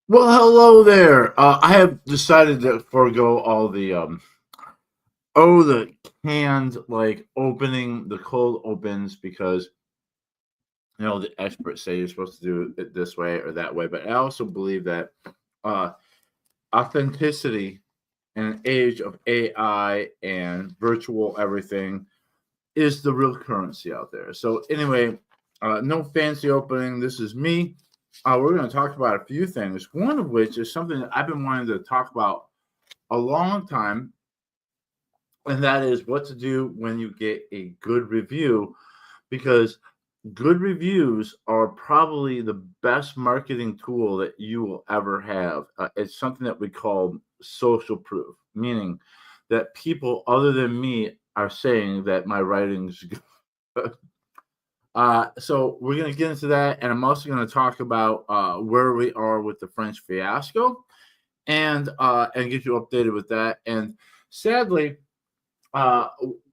Well, hello there. I have decided to forego all the canned like opening the cold opens because the experts say you're supposed to do it this way or that way. But I also believe that uh, authenticity in an age of AI and virtual everything is the real currency out there. So anyway, no fancy opening. This is me. We're going to talk about a few things. One of which is something that I've been wanting to talk about a long time, and that is what to do when you get a good review, because good reviews are probably the best marketing tool that you will ever have. It's something that we call social proof, meaning that people other than me are saying that my writing's good. So we're going to get into that, and I'm also going to talk about where we are with the French fiasco, and get you updated with that. And sadly, uh,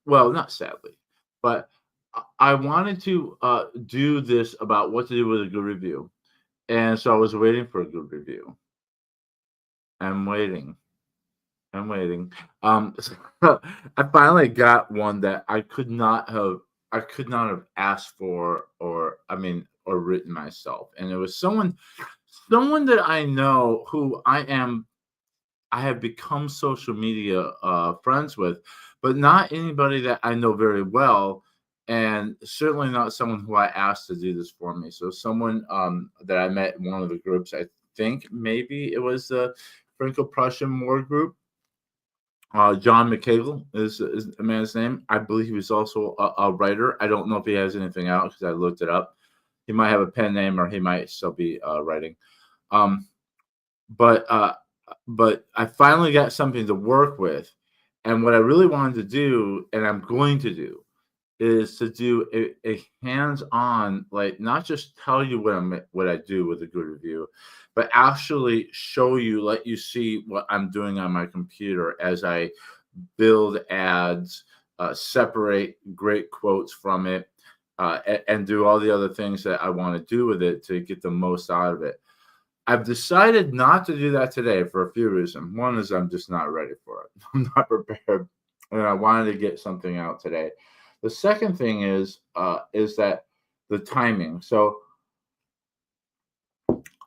well, not sadly, but I wanted to do this about what to do with a good review, and so I was waiting for a good review. I'm waiting. I'm waiting. I finally got one that I could not have asked for, or I mean, or written myself, and it was someone that I know who I have become social media friends with, but not anybody that I know very well, and certainly not someone who I asked to do this for me. So someone that I met in one of the groups, I think maybe it was the Franco-Prussian War group. John McCagle is the man's name. I believe he was also a writer. I don't know if he has anything out because I looked it up. He might have a pen name, or he might still be writing. Um, but uh, but I finally got something to work with, and what I really wanted to do, and I'm going to do, is to do a hands-on, like not just tell you what I do with a good review, but actually show you, let you see what I'm doing on my computer as I build ads, separate great quotes from it, and do all the other things that I want to do with it to get the most out of it. I've decided not to do that today for a few reasons. One is I'm just not ready for it. I'm not prepared, and I wanted to get something out today. The second thing is that the timing. So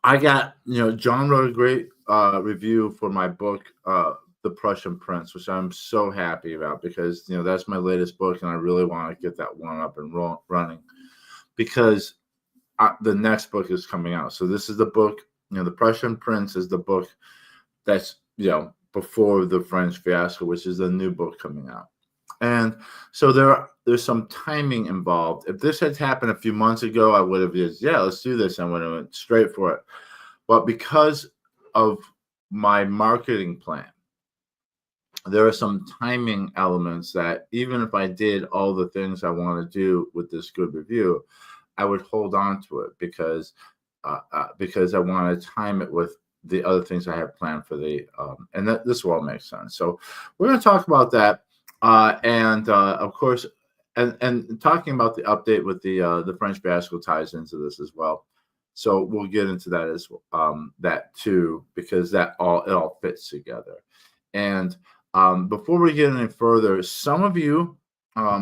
I got, John wrote a great review for my book, The Prussian Prince, which I'm so happy about because that's my latest book, and I really want to get that one up and running because the next book is coming out. So this is the book. The Prussian Prince is the book that's before the French fiasco, which is the new book coming out. And so there's some timing involved. If this had happened a few months ago, I would have just, yeah, let's do this, and would have went straight for it. But because of my marketing plan, there are some timing elements that even if I did all the things I want to do with this good review, I would hold on to it because I want to time it with the other things I have planned for and that this will all make sense. So we're going to talk about that, and of course, and talking about the update with the French fiasco ties into this as well. So we'll get into that as that too, because it all fits together. And before we get any further, some of you,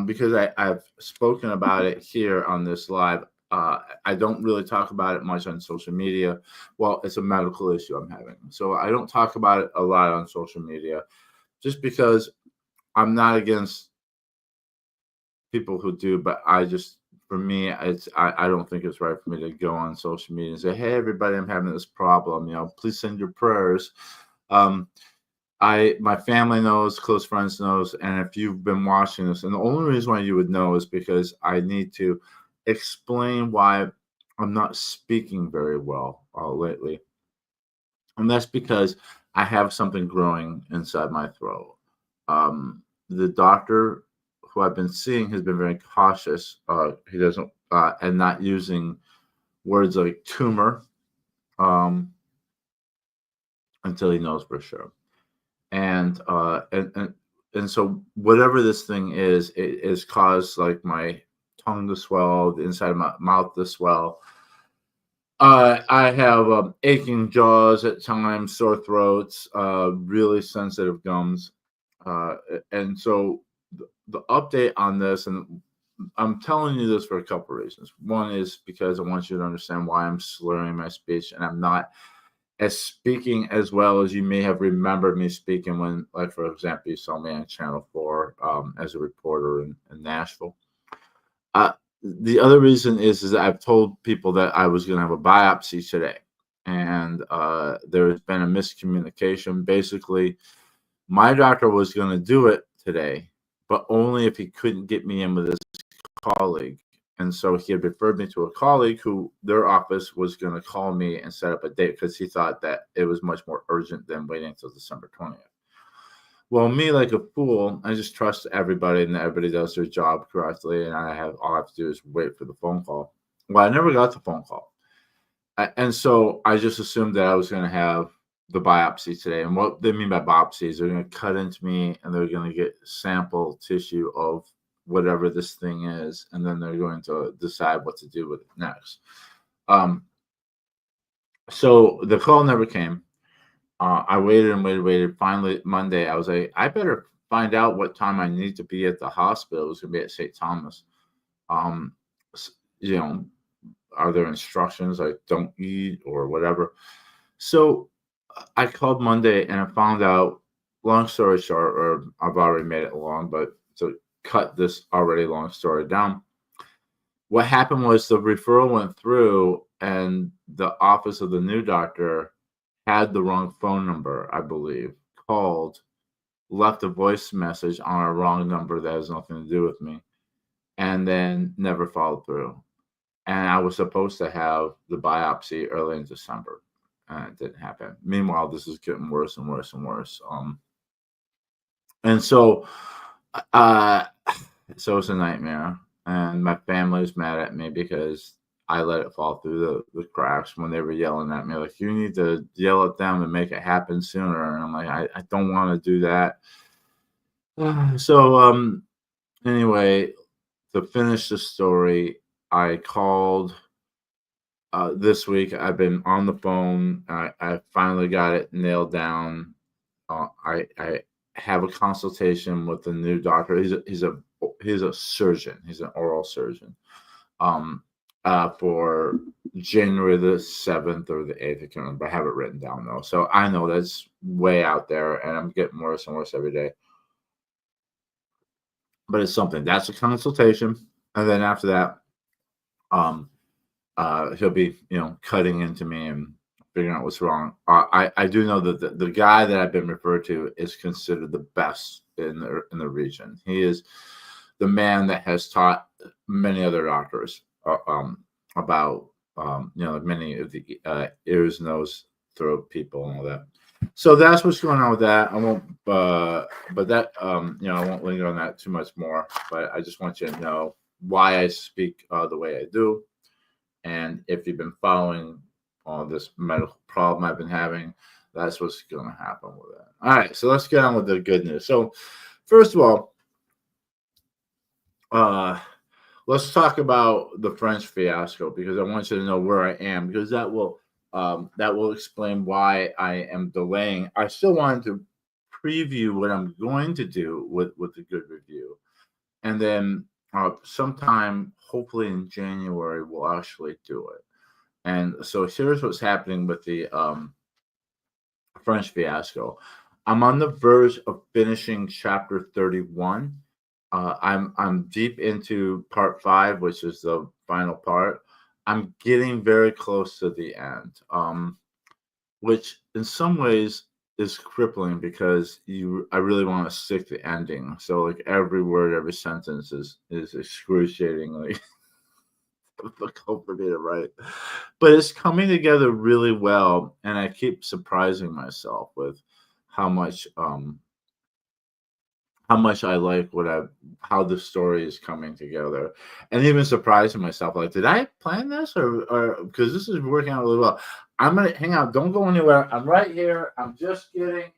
because I've spoken about it here on this live, I don't really talk about it much on social media. Well, it's a medical issue I'm having, so I don't talk about it a lot on social media, just because I'm not against people who do, but for me, I don't think it's right for me to go on social media and say, "Hey, everybody, I'm having this problem. Please send your prayers." Um, my family knows, close friends knows, and if you've been watching this, and the only reason why you would know is because I need to explain why I'm not speaking very well lately, and that's because I have something growing inside my throat. The doctor who I've been seeing has been very cautious. He doesn't and not using words like tumor um, until he knows for sure. And so whatever this thing is, it has caused like my tongue to swell, the inside of my mouth to swell. I have aching jaws at times, sore throats, really sensitive gums, and so the update on this, and I'm telling you this for a couple reasons. One is because I want you to understand why I'm slurring my speech, and I'm not as speaking as well as you may have remembered me speaking when, like, for example, you saw me on Channel 4 as a reporter in Nashville. Uh, the other reason is that I've told people that I was going to have a biopsy today, and there has been a miscommunication. Basically, my doctor was going to do it today, but only if he couldn't get me in with his colleague. And so he had referred me to a colleague who their office was going to call me and set up a date because he thought that it was much more urgent than waiting until December 20th. Well, me, like a fool, I just trust everybody and everybody does their job correctly. And all I have to do is wait for the phone call. Well, I never got the phone call. And so I just assumed that I was going to have the biopsy today. And what they mean by biopsy is they're going to cut into me and they're going to get sample tissue of whatever this thing is. And then they're going to decide what to do with it next. So the call never came. I waited and waited. Finally, Monday, I was like, I better find out what time I need to be at the hospital. It was going to be at St. Thomas. You know, are there instructions like don't eat or whatever? So I called Monday and I found out, long story short, or I've already made it long, but to cut this already long story down, what happened was the referral went through and the office of the new doctor had the wrong phone number, I believe, called, left a voice message on a wrong number that has nothing to do with me, and then never followed through. And I was supposed to have the biopsy early in December, and it didn't happen. Meanwhile, this is getting worse and worse and worse. And so it's a nightmare. And my family's mad at me because I let it fall through the cracks when they were yelling at me, like, you need to yell at them and make it happen sooner. And I'm like, I don't want to do that. So anyway, to finish the story, I called this week. I've been on the phone. I finally got it nailed down. I have a consultation with the new doctor. He's a surgeon. He's an oral surgeon. For January the 7th or the 8th. I can't remember. I have it written down though. So I know that's way out there and I'm getting worse and worse every day. But it's something. That's a consultation. And then after that, he'll be, cutting into me and figuring out what's wrong. I do know that the guy that I've been referred to is considered the best in the region. He is the man that has taught many other doctors about many of the ears, nose, throat people and all that. So that's what's going on with that. I won't, but that I won't linger on that too much more. But I just want you to know why I speak the way I do, and if you've been following this medical problem I've been having, that's what's going to happen with it. All right, so let's get on with the good news. So, first of all, let's talk about the French fiasco because I want you to know where I am because that will explain why I am delaying. I still wanted to preview what I'm going to do with the good review, and then sometime, hopefully in January, we'll actually do it. And so here's what's happening with the French fiasco. I'm on the verge of finishing chapter 31. I'm deep into part 5, which is the final part. I'm getting very close to the end, which in some ways is crippling because I really want to stick the ending. So like every word, every sentence is excruciatingly difficult for me to write. But it's coming together really well, and I keep surprising myself with how much I like how the story is coming together, and even surprising myself. Like, did I plan this or because this is working out really well? I'm gonna hang out. Don't go anywhere. I'm right here. I'm just getting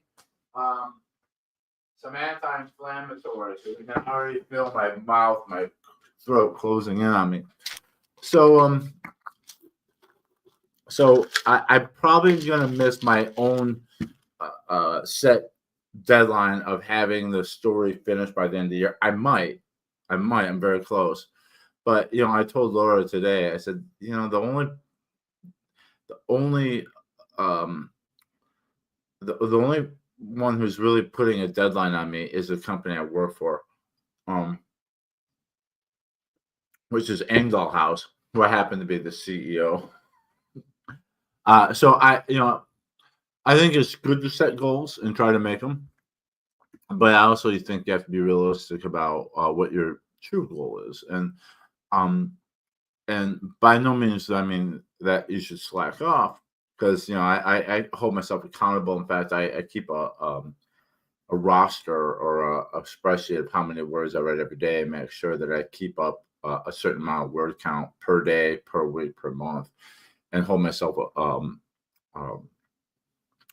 some anti-inflammatory. So you can already feel my mouth, my throat closing in on me. So So I'm probably gonna miss my own set deadline of having the story finished by the end of the year. I might. I'm very close. But I told Laura today. I said, the only, um, the only one who's really putting a deadline on me is the company I work for, um, which is Engdahl House, who I happen to be the CEO. So I think it's good to set goals and try to make them, but I also think you have to be realistic about what your true goal is, um, and by no means do I mean that you should slack off, because I hold myself accountable. In fact, I keep a roster or a spreadsheet of how many words I write every day, and make sure that I keep up a certain amount of word count per day, per week, per month, and hold myself um,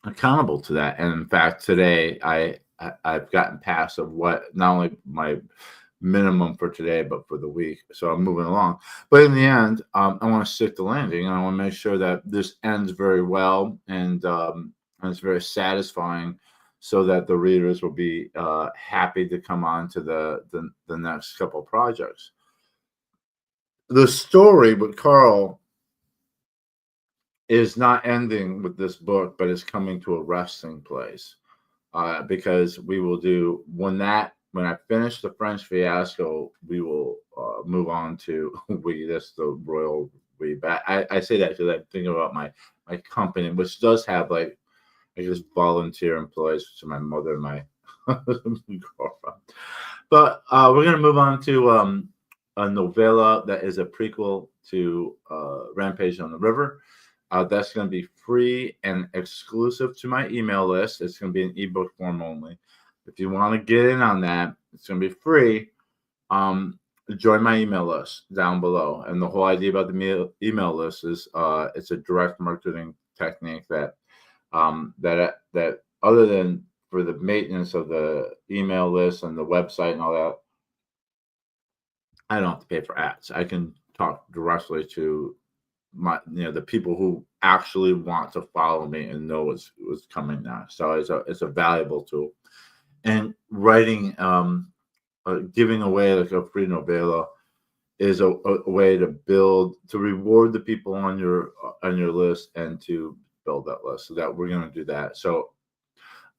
accountable to that. And in fact, today I've gotten past of what not only my minimum for today, but for the week. So I'm moving along. But in the end, I want to stick the landing, and I want to make sure that this ends very well, and it's very satisfying, so that the readers will be happy to come on to the next couple projects. The story with Carl is not ending with this book, but it's coming to a resting place, because we will do when I finish the French Fiasco, we will move on to we. That's the royal we. But I say that because I'm thinking about my company, which does have like I guess volunteer employees, which are my mother and my girlfriend. But we're gonna move on to a novella that is a prequel to Rampage on the River. That's going to be free and exclusive to my email list. It's going to be an ebook form only. If you want to get in on that, it's going to be free. Join my email list down below. And the whole idea about the email list is it's a direct marketing technique that other than for the maintenance of the email list and the website and all that, I don't have to pay for ads. I can talk directly to the people who actually want to follow me and know what's coming next. So it's a valuable tool. And writing, giving away like a free novella is a way to reward the people on your list and to build that list. So that we're going to do that. So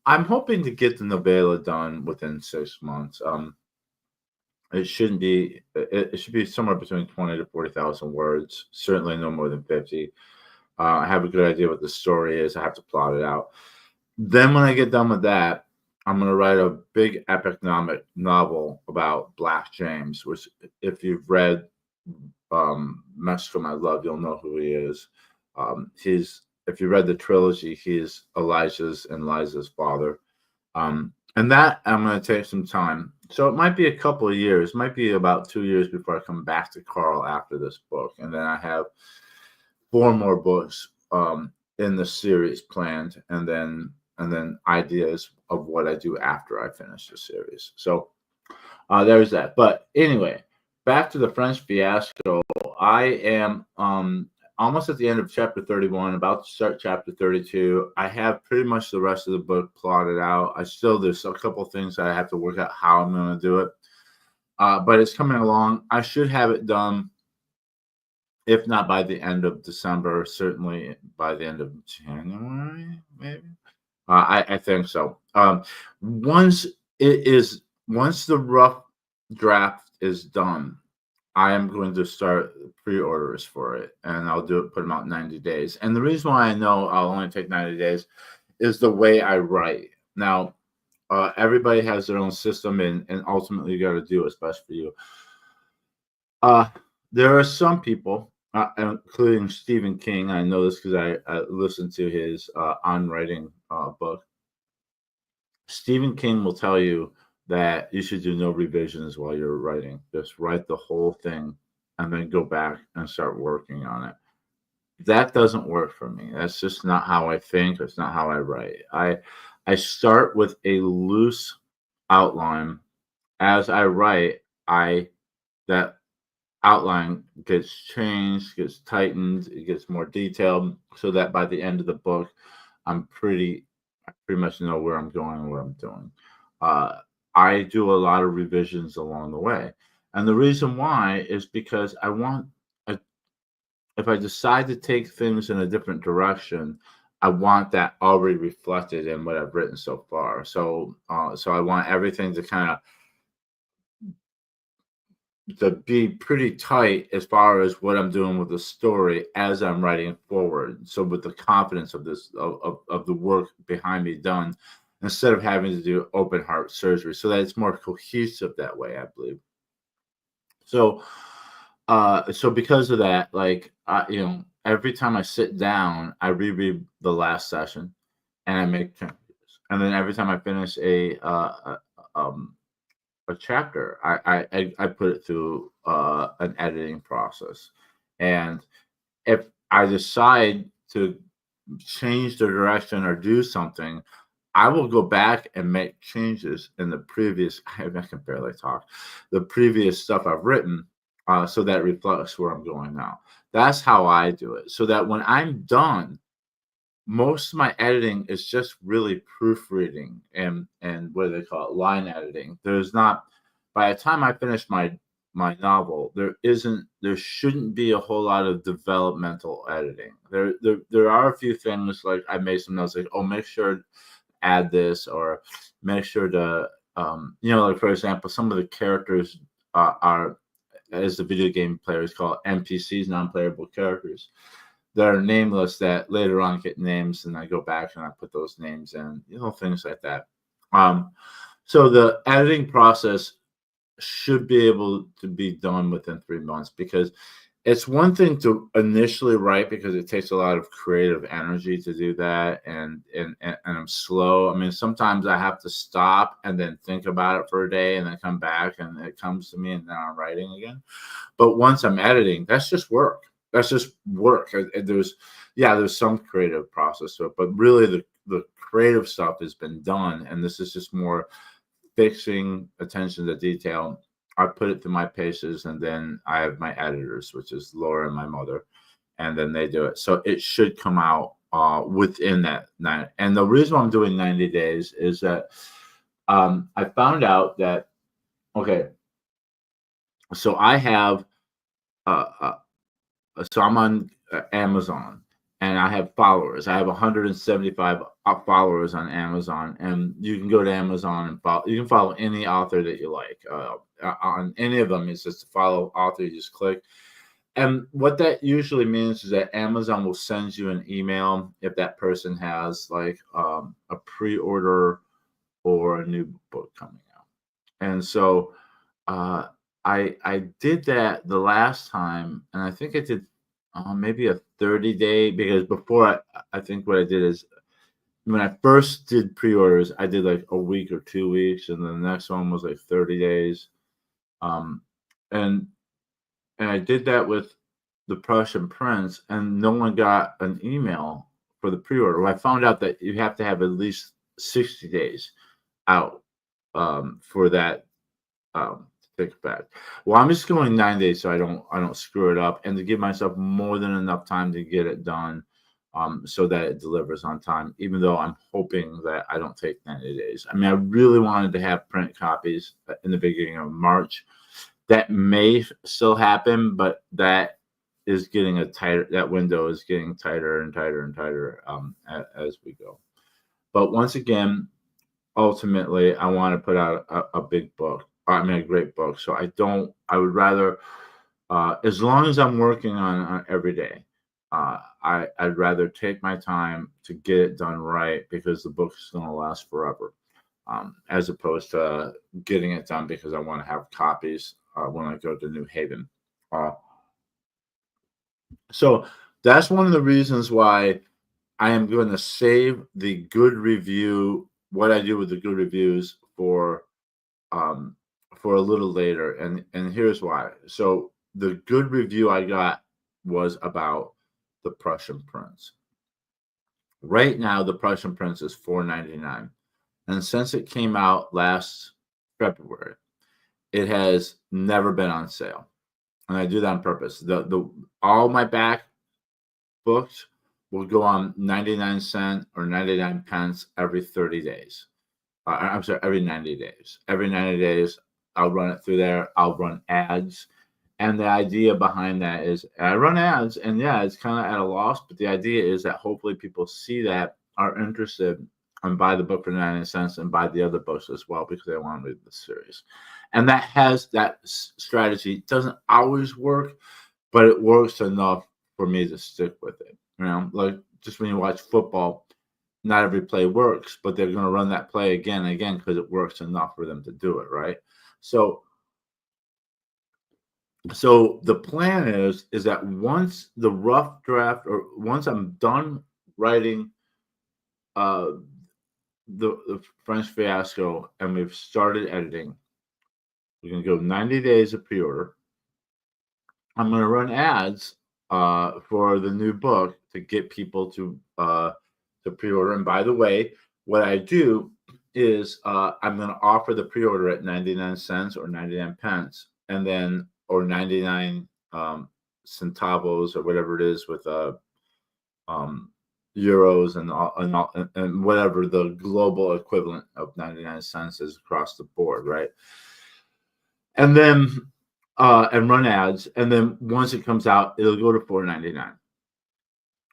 I'm hoping to get the novella done within 6 months. It shouldn't be. It should be somewhere between 20 to 40,000 words. Certainly no more than 50. I have a good idea what the story is. I have to plot it out. Then when I get done with that, I'm going to write a big epic novel about Black James, which if you've read Mexico My Love, you'll know who he is. If you read the trilogy, he's Elijah's and Liza's father. And that I'm going to take some time. So it might be a couple of years, might be about 2 years before I come back to Carl after this book. And then I have 4 more books in the series planned, and then ideas of what I do after I finish the series. So there's that. But anyway, back to the French Fiasco. I am almost at the end of chapter 31, about to start chapter 32. I have pretty much the rest of the book plotted out. There's a couple things that I have to work out how I'm going to do it. But it's coming along. I should have it done, if not by the end of December, certainly by the end of January, maybe. I think so. Once the rough draft is done, I am going to start pre-orders for it, and I'll put them out in 90 days. And the reason why I know I'll only take 90 days is the way I write. Now, everybody has their own system, and ultimately you got to do what's best for you. There are some people, including Stephen King. I know this because I listened to his On Writing book. Stephen King will tell you that you should do no revisions while you're writing. Just write the whole thing and then go back and start working on it. That doesn't work for me. That's just not how I think. That's not how I write. I start with a loose outline. As I write, that outline gets changed, gets tightened, it gets more detailed, so that by the end of the book, I pretty much know where I'm going and what I'm doing. I do a lot of revisions along the way, and the reason why is because I want. If I decide to take things in a different direction, I want that already reflected in what I've written so far. So I want everything to kind of to be pretty tight as far as what I'm doing with the story as I'm writing forward. So with the confidence of this of the work behind me done, instead of having to do open heart surgery, so that it's more cohesive that way, I believe. So so because of that, like every time I sit down, I reread the last session and I make changes. And then every time I finish a chapter, I put it through an editing process. And if I decide to change the direction or do something, I will go back and make changes in the previous. I can barely talk. The previous stuff I've written, so that reflects where I'm going now. That's how I do it. So that when I'm done, most of my editing is just really proofreading and what do they call it, line editing. There's not. By the time I finish my novel, there shouldn't be a whole lot of developmental editing. There are a few things, like I made some notes like, oh, make sure to add this, or make sure to like for example, some of the characters are, as the video game players call it, NPCs, non-playable characters that are nameless, that later on get names, and I go back and I put those names in, things like that. So the editing process should be able to be done within 3 months, because it's one thing to initially write, because it takes a lot of creative energy to do that, and I'm slow. I mean, sometimes I have to stop and then think about it for a day and then come back and it comes to me and then I'm writing again. But once I'm editing, that's just work. That's just work. There's some creative process to it, but really the creative stuff has been done, and this is just more fixing, attention to detail. I put it through my paces, and then I have my editors, which is Laura and my mother, and then they do it. So it should come out within that 9. And the reason why I'm doing 90 days is that I found out that, okay, so I have so I'm on Amazon, and I have followers. I have 175 followers on Amazon, and you can go to Amazon and follow. You can follow any author that you like. On any of them, it's just to follow author. You just click, and what that usually means is that Amazon will send you an email if that person has like a pre-order or a new book coming out. And so I did that the last time, and I think I did maybe a 30-day, because before I think what I did is, when I first did pre-orders, I did like a week or 2 weeks, and then the next one was like 30 days. And I did that with the Prussian Prince, and no one got an email for the pre-order. Well, I found out that you have to have at least 60 days out for that to take effect. Well, I'm just going 9 days so I don't screw it up, and to give myself more than enough time to get it done, so that it delivers on time, even though I'm hoping that I don't take 90 days. I mean, I really wanted to have print copies in the beginning of March. That may still happen, but that is getting that window is getting tighter and tighter and tighter as we go. But once again, ultimately, I want to put out a big book. I mean, a great book. So I would rather, as long as I'm working on every day, I'd rather take my time to get it done right, because the book is going to last forever, as opposed to getting it done because I want to have copies when I go to New Haven. So that's one of the reasons why I am going to save the good review, what I do with the good reviews, for a little later. And here's why. So the good review I got was about the Prussian Prince. Right now, the Prussian Prince is $4.99. And since it came out last February, it has never been on sale. and I do that on purpose. The all my back books will go on 99 cents or 99 pence every 30 days. I'm sorry, every 90 days. Every 90 days, I'll run it through there. I'll run ads. And the idea behind that is I run ads, and yeah, it's kind of at a loss, but the idea is that hopefully people see that, are interested, and buy the book for 99 cents and buy the other books as well because they want to read the series. And that strategy doesn't always work, but it works enough for me to stick with it. Like just when you watch football, not every play works, but they're going to run that play again and again because it works enough for them to do it, right? So the plan is that once the rough draft, or once I'm done writing the French Fiasco and we've started editing, we're going to go 90 days of pre-order. I'm going to run ads for the new book to get people to pre-order. And by the way, what I do is I'm going to offer the pre-order at 99 cents or 99 pence, and then or 99 centavos or whatever it is with euros and whatever the global equivalent of 99 cents is across the board, right? And then and run ads, and then once it comes out, it'll go to $4.99.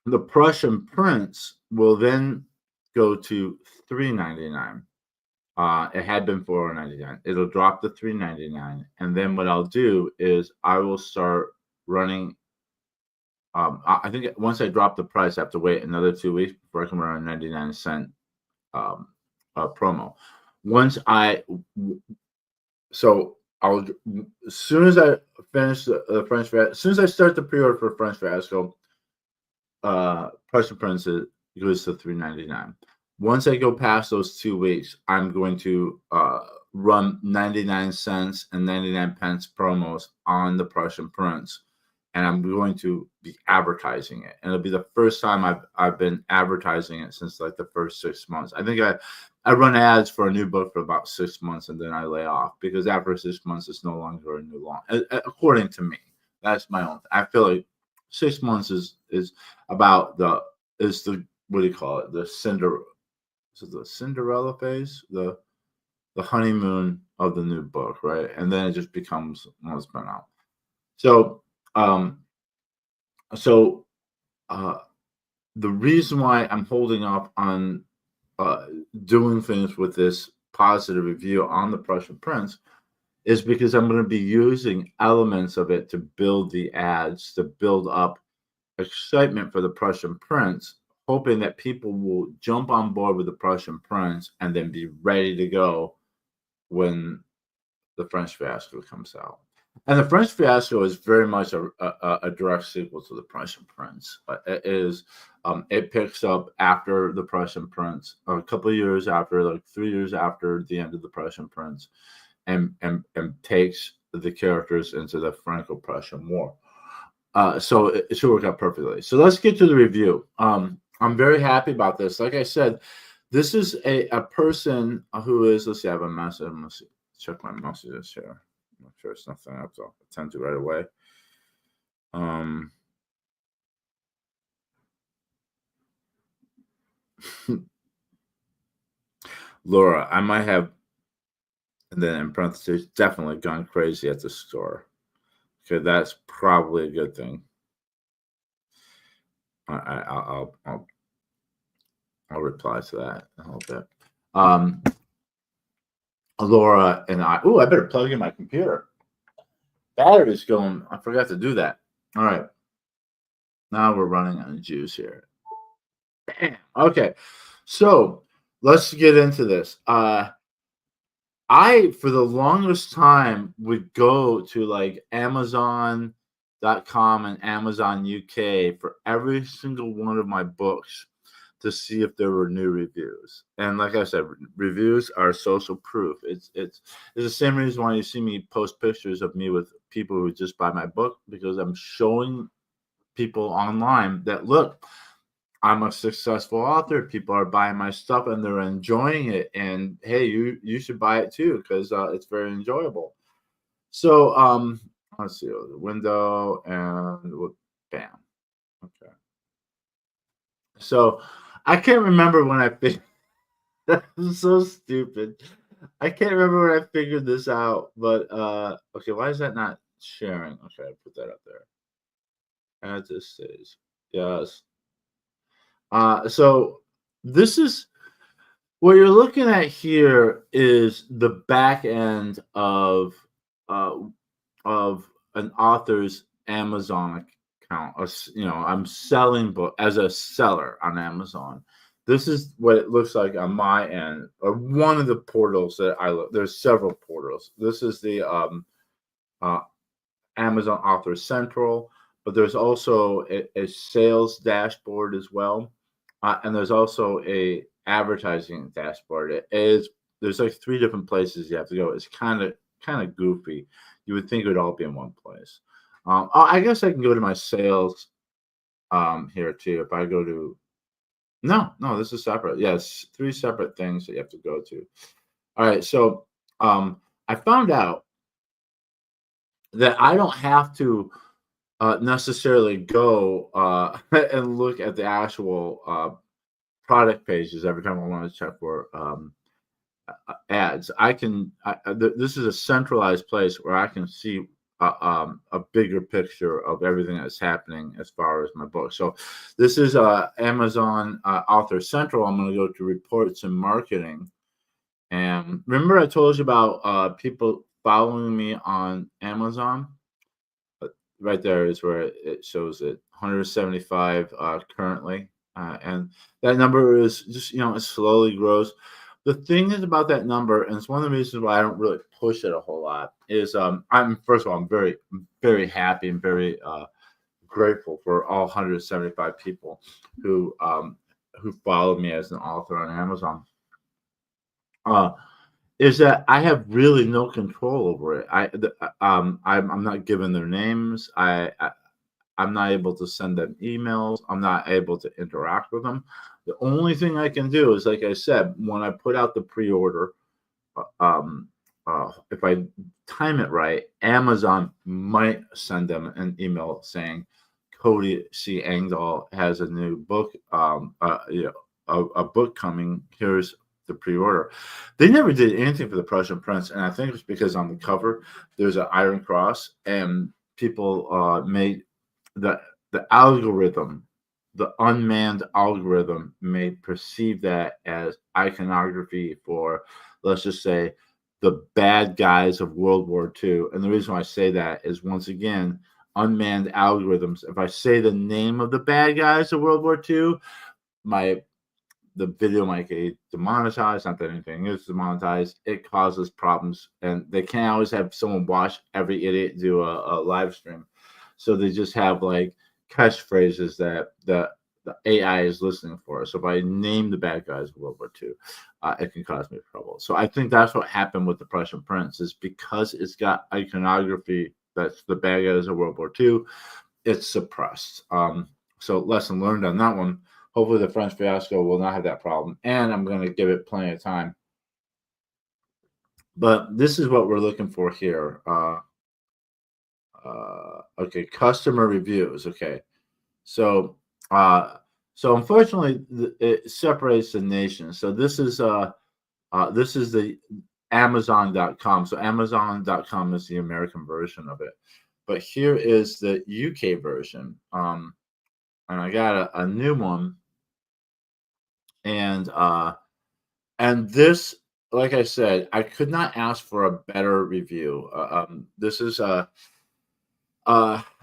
The Prussian Prince will then go to $3.99. It had been $4.99. It'll drop to $3.99, and then what I'll do is I will start running. I think once I drop the price, I have to wait another 2 weeks before I can run a 99-cent promo. I'll, as soon as I finish the French Fiasco, as soon as I start the pre-order for French Fiasco, Prussian Prince goes to $3.99. Once I go past those 2 weeks, I'm going to run 99 cents and 99 pence promos on the Prussian Prince, and I'm going to be advertising it. And it'll be the first time I've been advertising it since like the first 6 months. I think I run ads for a new book for about 6 months, and then I lay off because after 6 months, it's no longer a new launch. According to me, that's my own. I feel like 6 months is about the what do you call it? The Cinderella phase, the honeymoon of the new book, right? And then it just becomes it's been out. So the reason why I'm holding off on doing things with this positive review on the Prussian Prince is because I'm going to be using elements of it to build the ads, to build up excitement for the Prussian Prince, hoping that people will jump on board with the Prussian Prince and then be ready to go when the French Fiasco comes out. And the French Fiasco is very much a direct sequel to the Prussian Prince. It picks up after the Prussian Prince, or a couple of years after, like 3 years after the end of the Prussian Prince, and takes the characters into the Franco-Prussian War. So it should work out perfectly. So let's get to the review. I'm very happy about this. Like I said, this is a person who is, let's see, I have a message. Let's check my messages here. I'm not sure it's nothing I have to attend to right away. Laura, I might have, and then in parentheses, definitely gone crazy at the store. Okay, that's probably a good thing. I'll reply to that in a little bit. Laura and I better plug in my computer. Battery's going. I forgot to do that. All right. Now we're running on juice here. Bam. Okay. So let's get into this. I, for the longest time, would go to like Amazon.com and Amazon UK for every single one of my books to see if there were new reviews. And like I said, reviews are social proof. It's the same reason why you see me post pictures of me with people who just buy my book, because I'm showing people online that, look, I'm a successful author. People are buying my stuff and they're enjoying it. And hey, you should buy it too, because it's very enjoyable. So let's see, the window and bam. Okay. So I can't remember when I figured that's so stupid. I can't remember when I figured this out, but okay, why is that not sharing? Okay, I put that up there. Add this stage. Yes. So this is what you're looking at here is the back end uh of an author's Amazon account. I'm selling book as a seller on Amazon. This is what it looks like on my end, or one of the portals that I look. There's several portals. This is the uh, Amazon Author Central, but there's also a sales dashboard as well, and there's also a advertising dashboard. There's like three different places you have to go. It's kind of goofy. You would think it would all be in one place. I guess I can go to my sales here too. If I go to no, this is separate. Yes, three separate things that you have to go to. All right, so I found out that I don't have to necessarily go and look at the actual product pages every time I want to check for ads. This is a centralized place where I can see a bigger picture of everything that's happening as far as my book. So this is Amazon Author Central. I'm going to go to reports and marketing. And remember I told you about people following me on Amazon? Right there is where it shows it 175 currently, and that number is just it slowly grows. The thing is about that number, and it's one of the reasons why I don't really push it a whole lot, is I'm first of all I'm very very happy and very grateful for all 175 people who follow me as an author on Amazon. Is that I have really no control over it. I'm not given their names. I'm not able to send them emails. I'm not able to interact with them. The only thing I can do is, like I said, when I put out the pre-order, if I time it right, Amazon might send them an email saying Cody C. Engdahl has a new book, a book coming. Here's the pre-order. They never did anything for the Prussian Prince, and I think it's because on the cover there's an iron cross, and people made the algorithm, the unmanned algorithm, may perceive that as iconography for, let's just say, the bad guys of World War II. And the reason why I say that is, once again, unmanned algorithms. If I say the name of the bad guys of World War II, the video might get demonetized. Not that anything is demonetized. It causes problems, and they can't always have someone watch every idiot do a live stream. So they just have like catchphrases that the AI is listening for. So if I name the bad guys of World War II, it can cause me trouble. So I think that's what happened with the Prussian Prince, is because it's got iconography that's the bad guys of World War II, it's suppressed. So lesson learned on that one. Hopefully the French Fiasco will not have that problem, and I'm going to give it plenty of time. But this is what we're looking for here. Okay, customer reviews. Okay, so unfortunately it separates the nation. So this is the Amazon.com. So Amazon.com is the American version of it, but here is the UK version. And I got a new one, and this, like I said, I could not ask for a better review. This is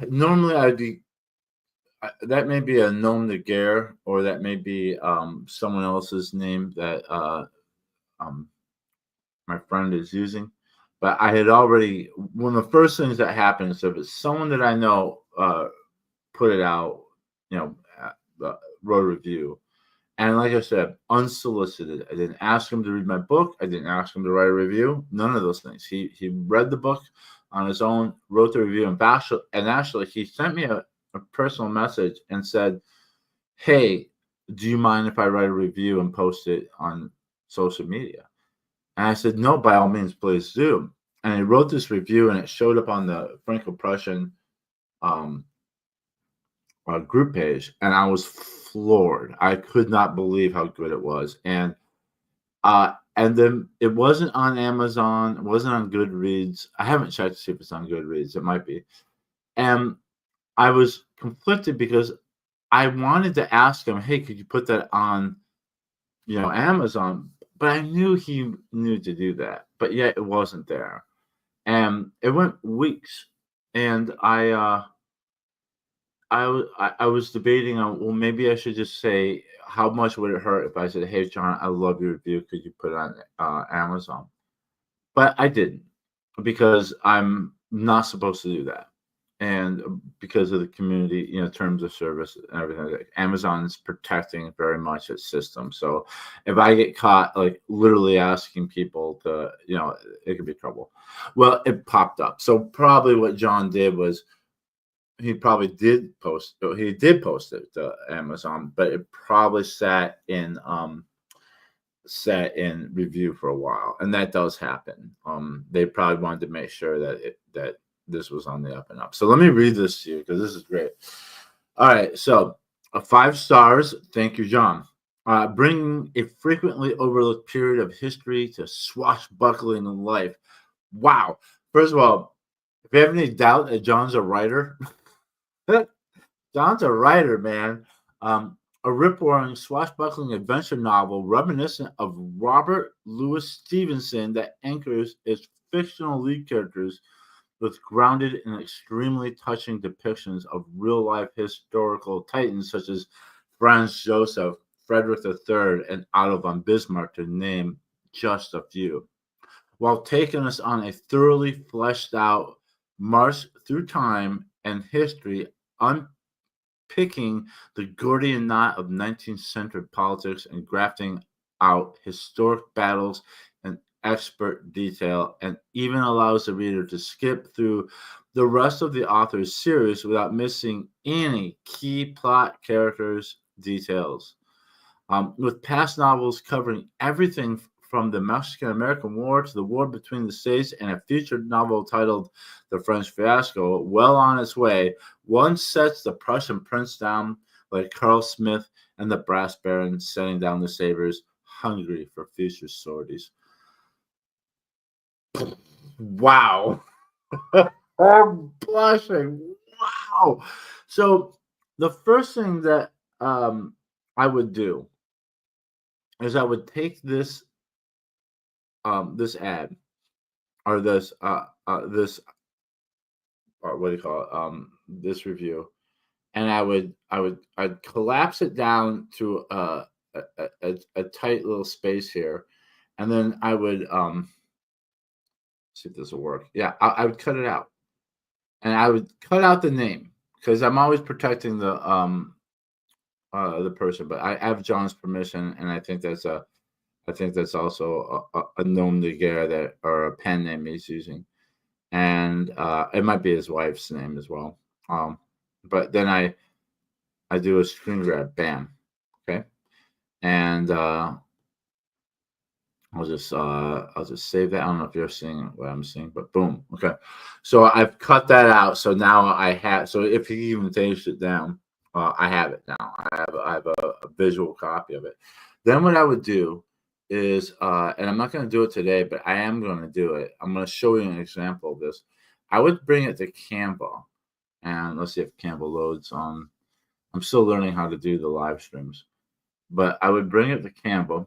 normally I'd be that may be a nom de guerre, or that may be someone else's name that um, my friend is using. But I had already, one of the first things that happens, if it's someone that I know put it out, wrote a review. And like I said, unsolicited. I didn't ask him to read my book. I didn't ask him to write a review. None of those things. He read the book on his own, wrote the review, and actually he sent me a personal message and said, "Hey, do you mind if I write a review and post it on social media?" And I said, "No, by all means, please do." and I wrote this review, and it showed up on the Franco-Prussian um, group page, and I was floored. I could not believe how good it was, and then it wasn't on Amazon. It wasn't on Goodreads. I haven't checked to see if it's on Goodreads. It might be. And I was conflicted because I wanted to ask him, "Hey, could you put that on, Amazon?" But I knew he knew to do that. But yet it wasn't there, and it went weeks, and I was debating on, well, maybe I should just say, how much would it hurt if I said, "Hey, John, I love your review. Could you put it on Amazon?" But I didn't, because I'm not supposed to do that. And because of the community, terms of service and everything, like Amazon's protecting very much its system. So if I get caught like literally asking people to, it could be trouble. Well, it popped up. So probably what John did was, he probably did post it to Amazon, but it probably sat in review for a while, and that does happen. They probably wanted to make sure that this was on the up and up. So let me read this to you, because this is great. All right, so 5 stars. Thank you, John. Bringing a frequently overlooked period of history to swashbuckling in life. Wow. First of all, if you have any doubt that John's a writer, John's a writer, man. A rip-roaring, swashbuckling adventure novel reminiscent of Robert Louis Stevenson that anchors its fictional lead characters with grounded and extremely touching depictions of real-life historical titans such as Franz Joseph, Frederick III, and Otto von Bismarck, to name just a few, while taking us on a thoroughly fleshed-out march through time and history, unpicking the Gordian knot of 19th century politics and grafting out historic battles and expert detail, and even allows the reader to skip through the rest of the author's series without missing any key plot, characters, details. With past novels covering everything from the Mexican-American War to the war between the states, and a future novel titled The French Fiasco well on its way, one sets the Prussian prince down like Carl Smith and the brass baron setting down the sabers, hungry for future sorties. Wow. I'm blushing. Wow. So the first thing that I would do is I would take this ad, or this what do you call it, this review, and I'd collapse it down to a tight little space here, and then I would see if this will work. Yeah, I would cut it out, and I would cut out the name, because I'm always protecting the person. But I have John's permission, and I think that's also a nom de guerre, that, or a pen name he's using, and it might be his wife's name as well. But then I do a screen grab, bam, okay, and I'll just save that. I don't know if you're seeing what I'm seeing, but boom, okay. So I've cut that out. So now I have. So if he even takes it down, I have it now. I have a visual copy of it. Then what I would do is, and I'm not going to do it today, but I am going to do it. I'm going to show you an example of this. I would bring it to Canva, and let's see if Canva loads on. I'm still learning how to do the live streams, but I would bring it to Canva,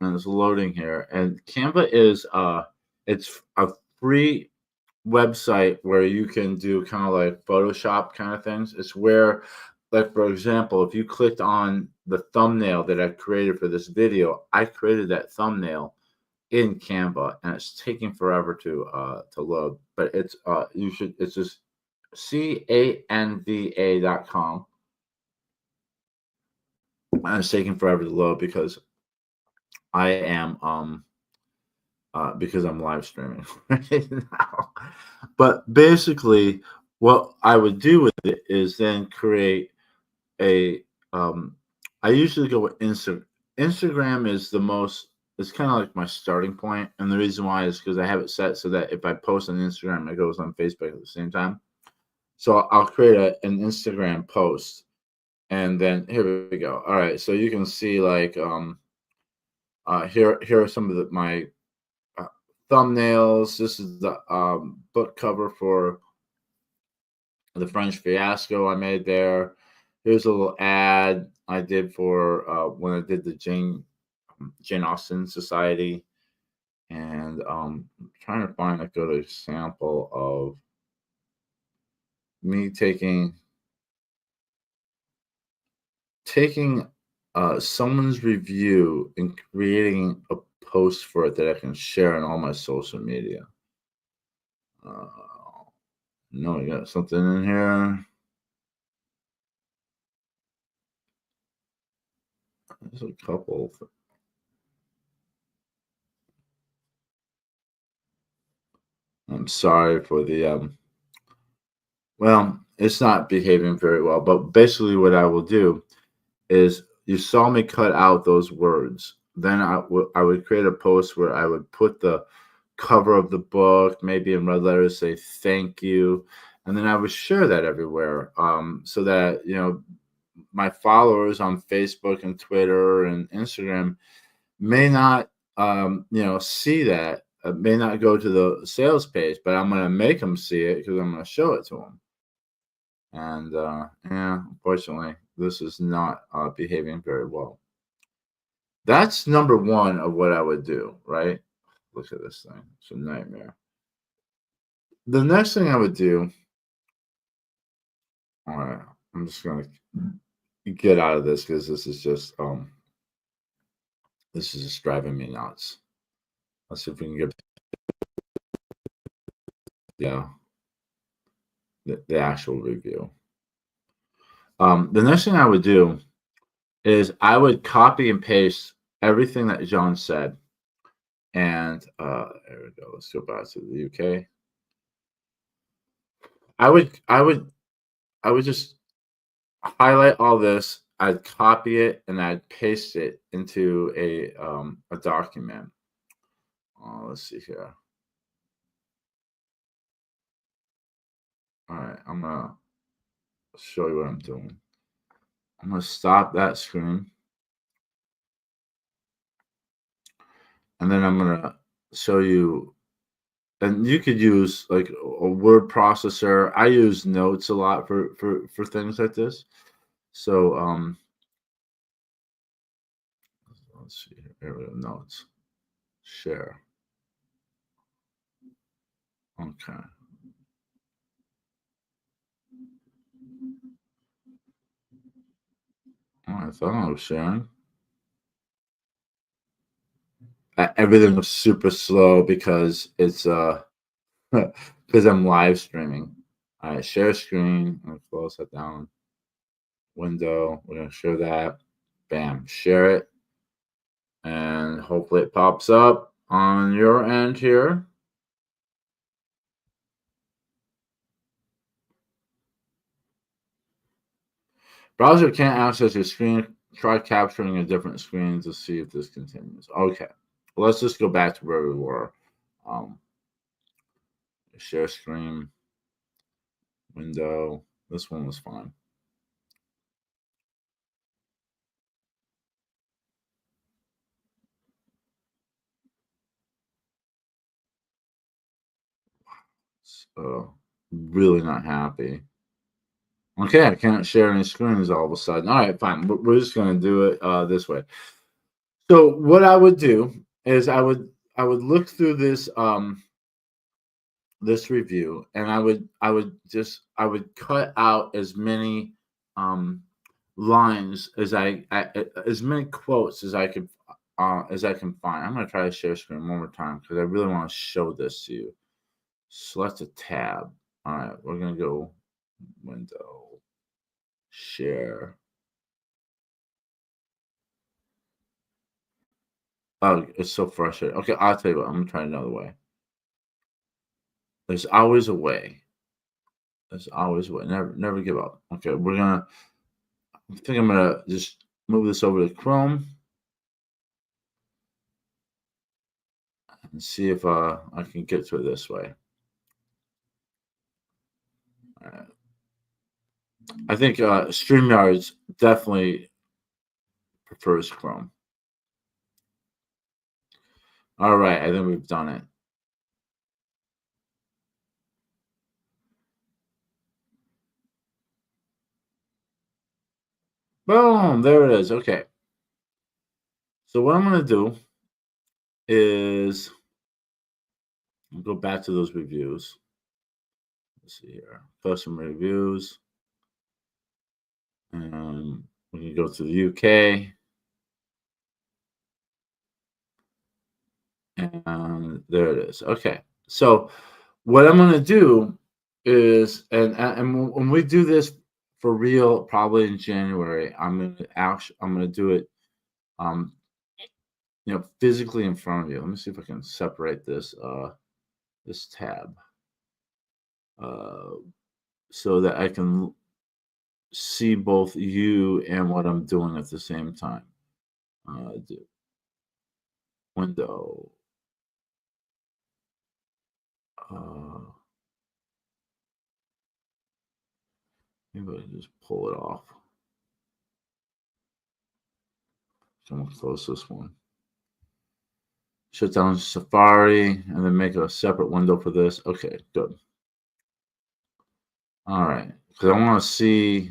and it's loading here. And Canva is it's a free website where you can do kind of like Photoshop kind of things. It's where, like, for example, if you clicked on the thumbnail that I created for this video, I created that thumbnail in Canva, and it's taking forever to load. But it's it's just canva.com, and it's taking forever to load because I am because I'm live streaming right now. But basically, what I would do with it is then create a I usually go with Instagram. Instagram is the most it's kind of like my starting point, and the reason why is because I have it set so that if I post on Instagram, it goes on Facebook at the same time. So I'll create an Instagram post, and then here we go. All right, so you can see like here are some of my uh, thumbnails. This is the book cover for the French Fiasco I made there. Here's a little ad I did for when I did the Jane Austen Society, and I'm trying to find a good example of me taking someone's review and creating a post for it that I can share on all my social media. No, we got something in here. There's a couple. I'm sorry for the. Well, it's not behaving very well, but basically, what I will do is you saw me cut out those words. Then I would create a post where I would put the cover of the book, maybe in red letters, say thank you. And then I would share that everywhere, so that, my followers on Facebook and Twitter and Instagram may not, see that, may not go to the sales page, but I'm going to make them see it because I'm going to show it to them. And yeah, unfortunately, this is not behaving very well. That's number one of what I would do, right? Look at this thing. It's a nightmare. The next thing I would do, all right, I'm just going to get out of this because this is just driving me nuts. Let's see if we can get yeah the actual review. The next thing I would do is I would copy and paste everything that John said. And there we go. Let's go back to the UK. I would just highlight all this. I'd copy it and I'd paste it into a document. Let's see here. All right, I'm gonna show you what I'm doing. I'm gonna stop that screen, and then I'm gonna show you. And you could use like a word processor. I use Notes a lot for things like this. So let's see. Here we go. Notes. Share. Okay. Oh, I thought I was sharing. Everything was super slow because it's because I'm live streaming. All right, share screen. I'm gonna close that down. Window. We're gonna share that. Bam. Share it, and hopefully it pops up on your end here. Browser can't access your screen. Try capturing a different screen to see if this continues. Okay, well, let's just go back to where we were. Share screen, window. This one was fine. So really not happy. Okay, I can't share any screens all of a sudden. All right, fine. We're just gonna do it this way. So what I would do is I would look through this review, and I would cut out as many lines as many quotes as I can find. I'm gonna try to share screen one more time because I really want to show this to you. Select a tab. All right, we're gonna go window, share. Oh, it's so frustrating. Okay, I'll tell you what. I'm gonna try another way. There's always a way. There's always a way. Never give up. Okay, I think I'm gonna just move this over to Chrome. and see if I can get to it this way. I think StreamYards definitely prefers Chrome. All right, I think we've done it. Boom, there it is. Okay. So what I'm going to do is go back to those reviews. Let's see here. Customer reviews. And we can go to the UK. And there it is. Okay. So what I'm going to do is, and when we do this for real, probably in January, I'm going to do it, physically in front of you. Let me see if I can separate this tab, so that I can see both you and what I'm doing at the same time. Window. Maybe I can just pull it off. So I'm gonna close this one. Shut down Safari and then make a separate window for this. Okay, good. All right, because I want to see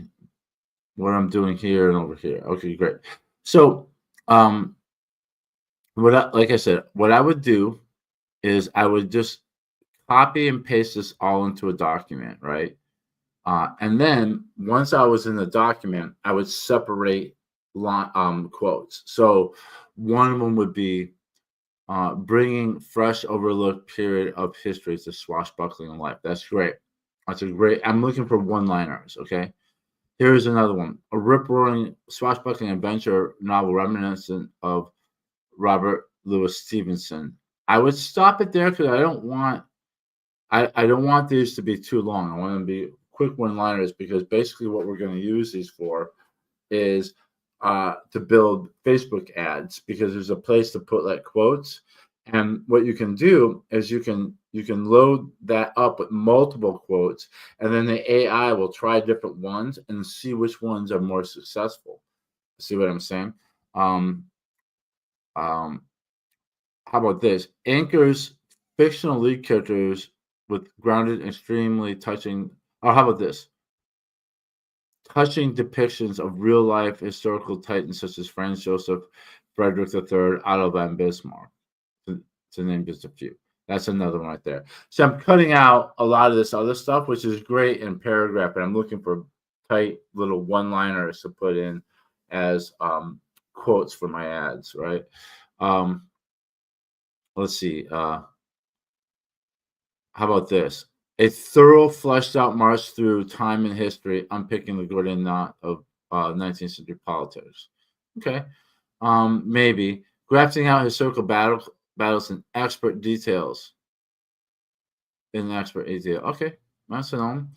what I'm doing here and over here. Okay, great. So, like I said, what I would do is I would just copy and paste this all into a document, right? And then once I was in the document, I would separate quotes. So one of them would be bringing fresh overlooked period of history to swashbuckling life. That's great. That's a great. I'm looking for one-liners. Okay. Here's another one: a rip-roaring swashbuckling adventure novel reminiscent of Robert Louis Stevenson. I would stop it there because I don't want these to be too long. I want them to be quick one-liners because basically what we're going to use these for is to build Facebook ads, because there's a place to put like quotes. And what you can do is you can load that up with multiple quotes, and then the AI will try different ones and see which ones are more successful. See what I'm saying? How about this? Anchors fictional lead characters with grounded, extremely touching. Oh, how about this? Touching depictions of real life historical titans such as Franz Joseph, Frederick III, Otto von Bismarck, to name just a few. That's another one right there. So I'm cutting out a lot of this other stuff, which is great in paragraph, and I'm looking for tight little one-liners to put in as quotes for my ads, right? Let's see. How about this? A thorough, fleshed-out march through time and history, unpicking the Gordian knot of 19th century politics. Okay, maybe grafting out historical battles in expert details. Okay, that's an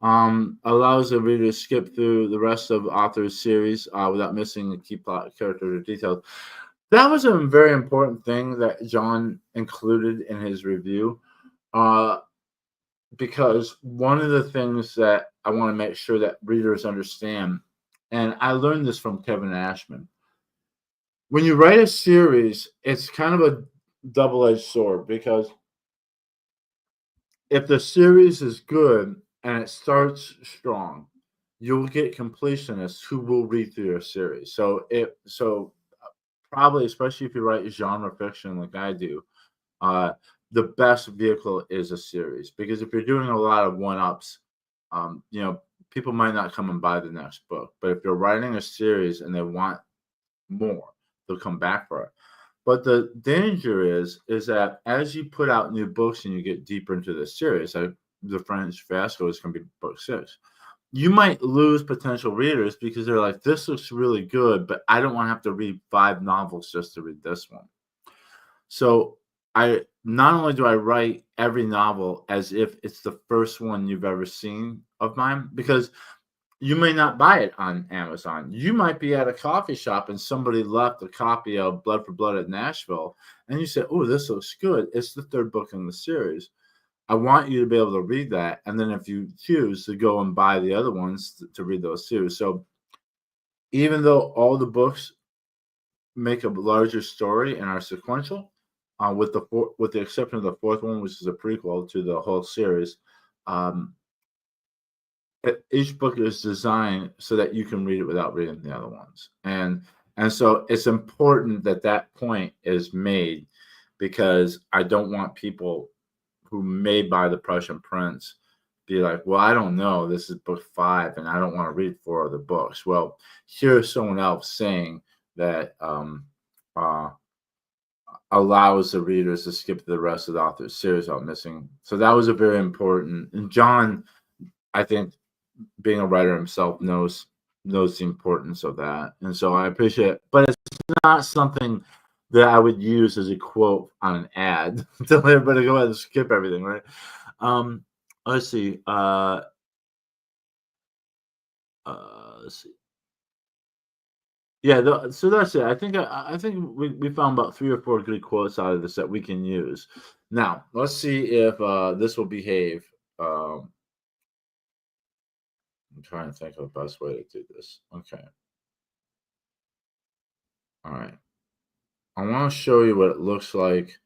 allows the reader to skip through the rest of the author's series without missing the key plot, characters, or details. That was a very important thing that John included in his review. Because one of the things that I want to make sure that readers understand, and I learned this from Kevin Ashman, when you write a series, it's kind of a double-edged sword, because if the series is good and it starts strong, you'll get completionists who will read through your series. So probably, especially if you write genre fiction like I do, the best vehicle is a series, because if you're doing a lot of one-ups, people might not come and buy the next book. But if you're writing a series and they want more, they'll come back for it. But the danger is that as you put out new books and you get deeper into the series, like The French Fiasco is going to be book 6, you might lose potential readers because they're like, this looks really good, but I don't want to have to read 5 novels just to read this one. So I not only do I write every novel as if it's the first one you've ever seen of mine, because you may not buy it on Amazon. You might be at a coffee shop and somebody left a copy of Blood for Blood at Nashville, and you say, "Oh, this looks good. It's the third book in the series. I want you to be able to read that, and then if you choose to go and buy the other ones to read those too." So even though all the books make a larger story and are sequential, with the exception of the fourth one, which is a prequel to the whole series, um, each book is designed so that you can read it without reading the other ones, and so it's important that that point is made, because I don't want people who may buy the Prussian Prince be like, well, I don't know, this is book 5 and I don't want to read 4 other books. Well, here's someone else saying that uh, allows the readers to skip the rest of the author's series out missing. So that was a very important, and John, I think, being a writer himself, knows the importance of that, and so I appreciate it. But it's not something that I would use as a quote on an ad tell everybody to go ahead and skip everything, right? Let's see. Let's see. Yeah, so that's it. I think we found about 3 or 4 good quotes out of this that we can use. Now, let's see if this will behave. I'm trying to think of the best way to do this. Okay. All right. I want to show you what it looks like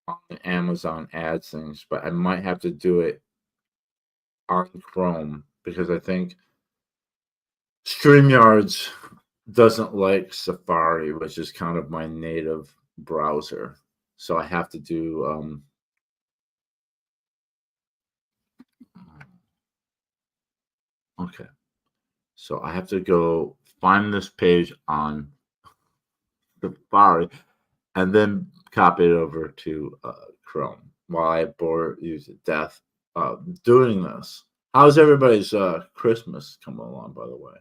on the Amazon ads things, but I might have to do it on Chrome because I think StreamYards doesn't like Safari, which is kind of my native browser. So I have to do okay. So I have to go find this page on Safari and then copy it over to Chrome while I bore you to death doing this. How's everybody's Christmas coming along, by the way?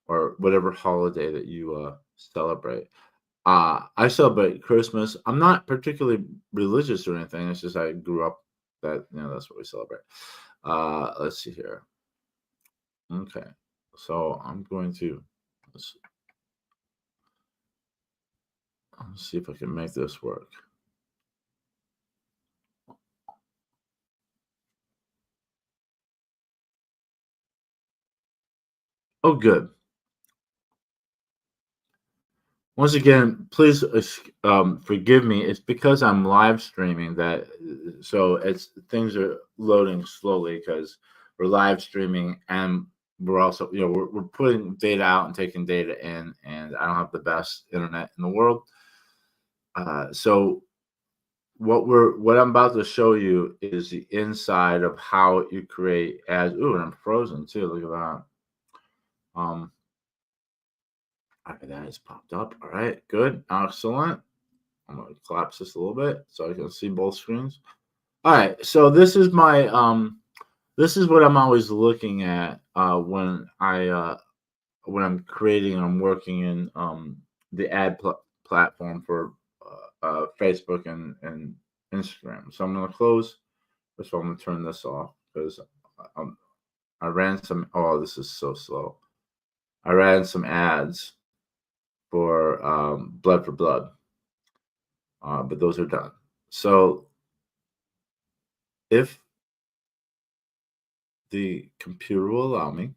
Or whatever holiday that you celebrate. I celebrate Christmas. I'm not particularly religious or anything. It's just I grew up that that's what we celebrate. Let's see here. Okay, so I'm going to let's see if I can make this work. Oh, good. Once again, please forgive me. It's because I'm live streaming that, so it's things are loading slowly because we're live streaming and we're also we're putting data out and taking data in, and I don't have the best internet in the world. So what I'm about to show you is the inside of how you create ads. Ooh, and I'm frozen too. Look at that. All right, that has popped up. All right, good, excellent. I'm gonna collapse this a little bit so I can see both screens. All right, so this is what I'm always looking at when I'm creating. I'm working in the platform for Facebook and Instagram. So I'm gonna close. First of all, I'm gonna turn this off because I ran some. Oh, this is so slow. I ran some ads for Blood for Blood. But those are done. So if the computer will allow me,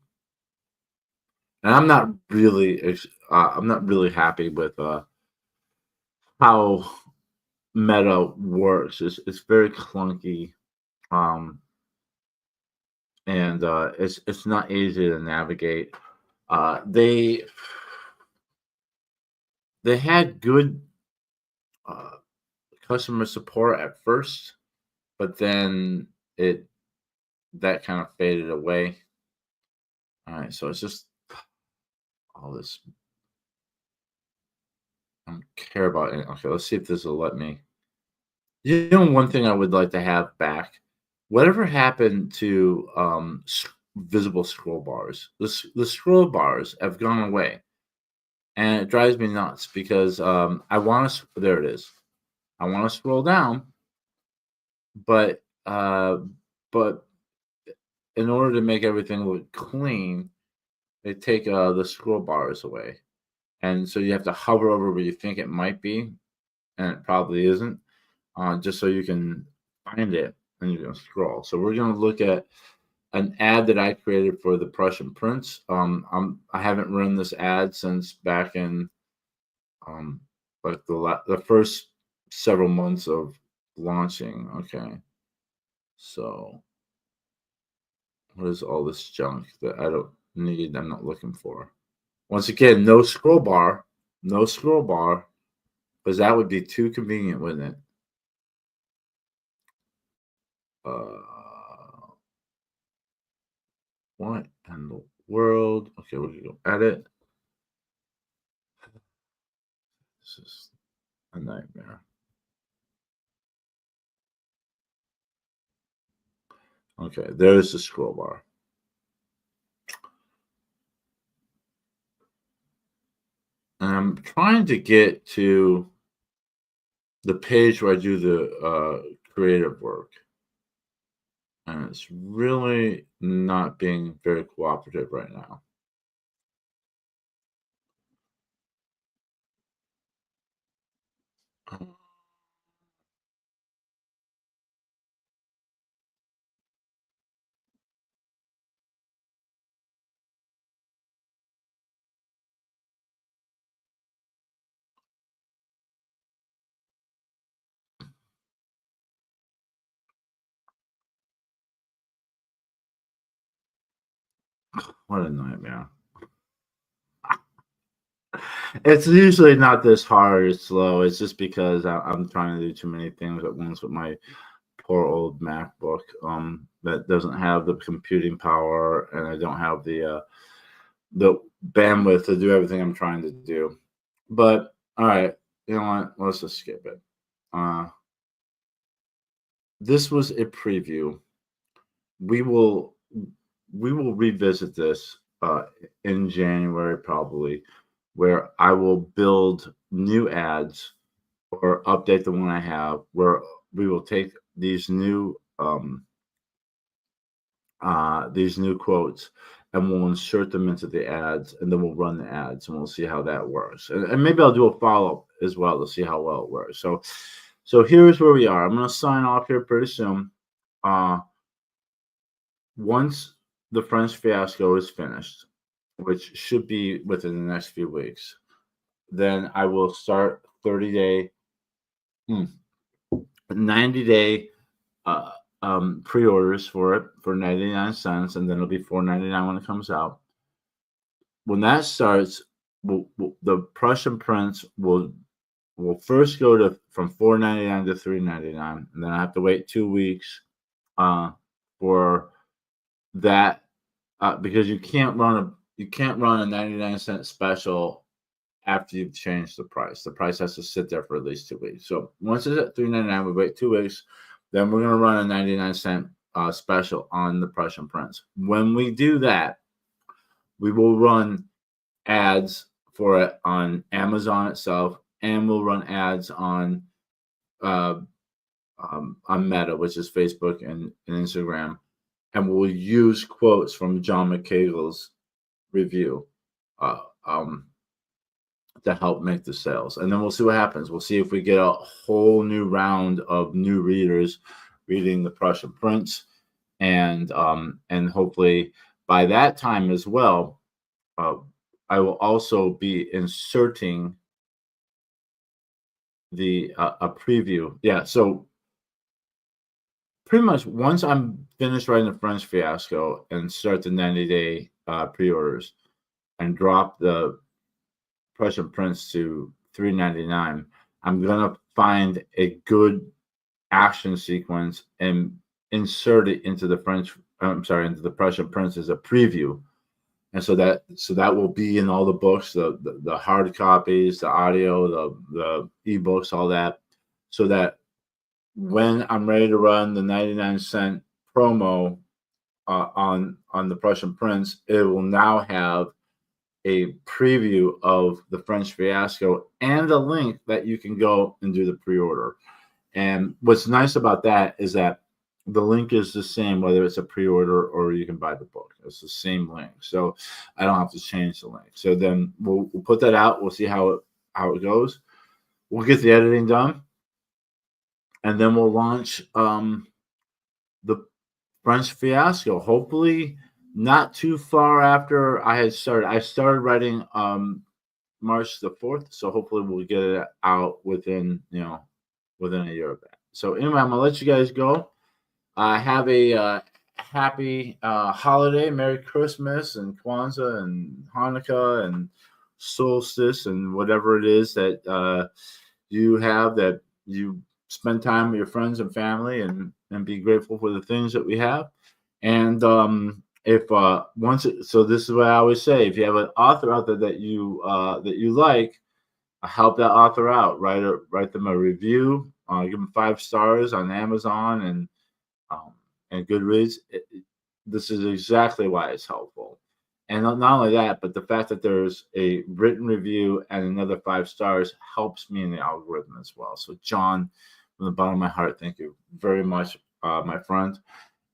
and I'm not really happy with how Meta works. It's very clunky, um, and it's not easy to navigate. They had good customer support at first, but then that kind of faded away. All right, so it's just all this. I don't care about it. Okay, let's see if this will let me. One thing I would like to have back. Whatever happened to visible scroll bars? The scroll bars have gone away, and it drives me nuts because I want to. There it is. I want to scroll down, but in order to make everything look clean, they take the scroll bars away. And so you have to hover over where you think it might be, and it probably isn't, just so you can find it and you can scroll. So we're going to look at an ad that I created for the Prussian Prince. I haven't run this ad since back in like the first several months of launching. Okay, so what is all this junk that I don't need? I'm not looking for. Once again, no scroll bar, because that would be too convenient, wouldn't it? What in the world? Okay, we're gonna go edit. This is a nightmare. Okay, there's the scroll bar. And I'm trying to get to the page where I do the creative work. And it's really not being very cooperative right now. What a nightmare. It's usually not this hard or slow. It's just because I'm trying to do too many things at once with my poor old MacBook that doesn't have the computing power, and I don't have the bandwidth to do everything I'm trying to do. But all right, you know what? Let's just skip it. This was a preview. We will revisit this in January probably, where I will build new ads or update the one I have, where we will take these new quotes and we'll insert them into the ads, and then we'll run the ads and we'll see how that works. And maybe I'll do a follow-up as well to see how well it works. So here's where we are. I'm going to sign off here pretty soon. Once the French Fiasco is finished, which should be within the next few weeks, then I will start 90-day pre-orders for it for 99 cents, and then it'll be $4.99 when it comes out. When that starts, the Prussian Prince will first go from $4.99 to $3.99, and then I have to wait 2 weeks for that because you can't run a 99-cent special after you've changed the price. The price has to sit there for at least 2 weeks. So once it's at $3.99, we wait 2 weeks. Then we're going to run a 99-cent special on the Prussian Prince. When we do that, we will run ads for it on Amazon itself, and we'll run ads on Meta, which is Facebook and Instagram, and we'll use quotes from John McCagle's review to help make the sales. And then we'll see what happens. We'll see if we get a whole new round of new readers reading the Prussian Prince, and hopefully by that time as well, I will also be inserting a preview. Yeah, so pretty much once I'm finished writing the French Fiasco and start the 90-day pre-orders and drop the Prussian Prince to $3.99, I'm gonna find a good action sequence and insert it into the Prussian Prince as a preview. And so that will be in all the books, the hard copies, the audio, the ebooks, all that, so that when I'm ready to run the 99-cent promo on the Prussian Prince, it will now have a preview of the French Fiasco and a link that you can go and do the pre-order. And what's nice about that is that the link is the same, whether it's a pre-order or you can buy the book. It's the same link, so I don't have to change the link. So then we'll put that out. We'll see how it goes. We'll get the editing done, and then we'll launch the French Fiasco. Hopefully, not too far after I had started. I started writing March the 4th, so hopefully we'll get it out within a year of that. So anyway, I'm gonna let you guys go. Have a happy holiday, Merry Christmas and Kwanzaa and Hanukkah and solstice and whatever it is that you have, that you spend time with your friends and family, and be grateful for the things that we have. And if so this is what I always say: if you have an author out there that you like, help that author out. Write them a review. Give them 5 stars on Amazon and Goodreads. This is exactly why it's helpful. And not only that, but the fact that there's a written review and another 5 stars helps me in the algorithm as well. So John, from the bottom of my heart, thank you very much, my friend.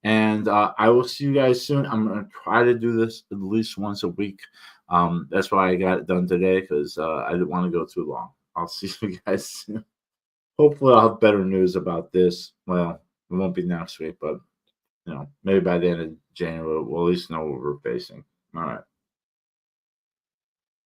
And I will see you guys soon. I'm going to try to do this at least once a week. That's why I got it done today, because I didn't want to go too long. I'll see you guys soon. Hopefully I'll have better news about this. Well, it won't be next week, but maybe by the end of January, we'll at least know what we're facing. All right.